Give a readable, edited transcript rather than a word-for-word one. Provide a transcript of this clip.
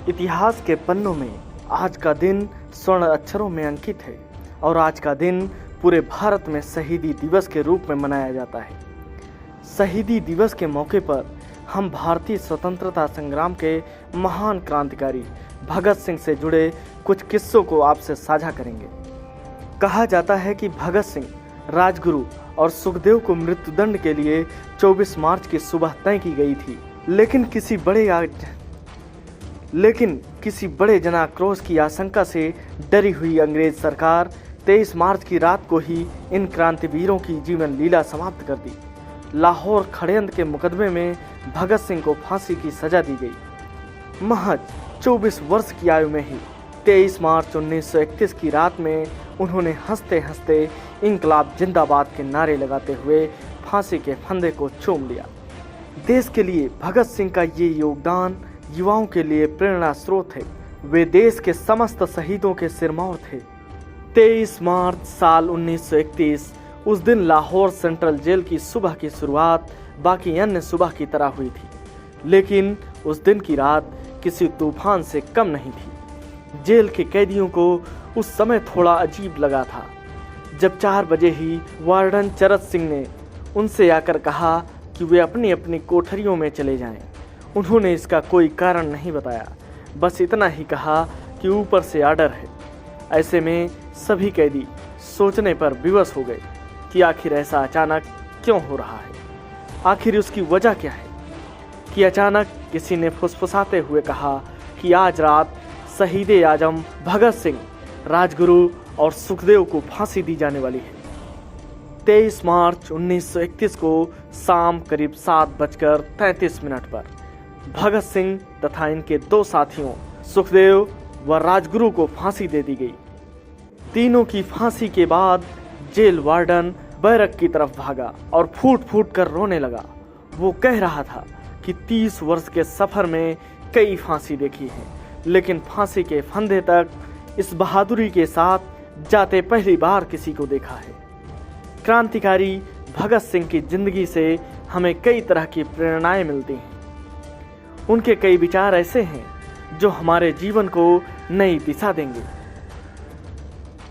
इतिहास के पन्नों में आज का दिन स्वर्ण अक्षरों में अंकित है और आज का दिन पूरे भारत में शहीदी दिवस के रूप में मनाया जाता है। शहीदी दिवस के मौके पर हम भारतीय स्वतंत्रता संग्राम के महान क्रांतिकारी भगत सिंह से जुड़े कुछ किस्सों को आपसे साझा करेंगे। कहा जाता है कि भगत सिंह, राजगुरु और सुखदेव को मृत्युदंड के लिए 24 मार्च की सुबह तय की गई थी, लेकिन किसी बड़े जनाक्रोश की आशंका से डरी हुई अंग्रेज सरकार 23 मार्च की रात को ही इन क्रांतिवीरों की जीवन लीला समाप्त कर दी। लाहौर षड्यंत्र के मुकदमे में भगत सिंह को फांसी की सजा दी गई। महज 24 वर्ष की आयु में ही 23 मार्च 1931 की रात में उन्होंने हंसते हंसते इंकलाब जिंदाबाद के नारे लगाते हुए फांसी के फंदे को चूम लिया। देश के लिए भगत सिंह का ये योगदान युवाओं के लिए प्रेरणा स्रोत है। वे देश के समस्त शहीदों के सिरमौर थे। 23 मार्च साल 1931 उस दिन लाहौर सेंट्रल जेल की सुबह की शुरुआत बाकी अन्य सुबह की तरह हुई थी, लेकिन उस दिन की रात किसी तूफान से कम नहीं थी। जेल के कैदियों को उस समय थोड़ा अजीब लगा था जब 4 बजे ही वार्डन चरत सिंह ने उनसे आकर कहा कि वे अपनी अपनी कोठरियों में चले जाएं। उन्होंने इसका कोई कारण नहीं बताया, बस इतना ही कहा कि ऊपर से आर्डर है। ऐसे में सभी कैदी सोचने पर विवश हो गए कि आखिर ऐसा अचानक क्यों हो रहा है, आखिर उसकी वजह क्या है कि अचानक किसी ने फुसफुसाते हुए कहा कि आज रात शहीद आजम भगत सिंह, राजगुरु और सुखदेव को फांसी दी जाने वाली है। 23 मार्च 1931 को शाम करीब 7:33 पर भगत सिंह तथा इनके 2 साथियों सुखदेव व राजगुरु को फांसी दे दी गई। तीनों की फांसी के बाद जेल वार्डन बैरक की तरफ भागा और फूट फूट कर रोने लगा। वो कह रहा था कि 30 वर्ष के सफर में कई फांसी देखी है, लेकिन फांसी के फंदे तक इस बहादुरी के साथ जाते पहली बार किसी को देखा है। क्रांतिकारी भगत सिंह की जिंदगी से हमें कई तरह की प्रेरणाएं मिलती हैं। उनके कई विचार ऐसे हैं जो हमारे जीवन को नई दिशा देंगे।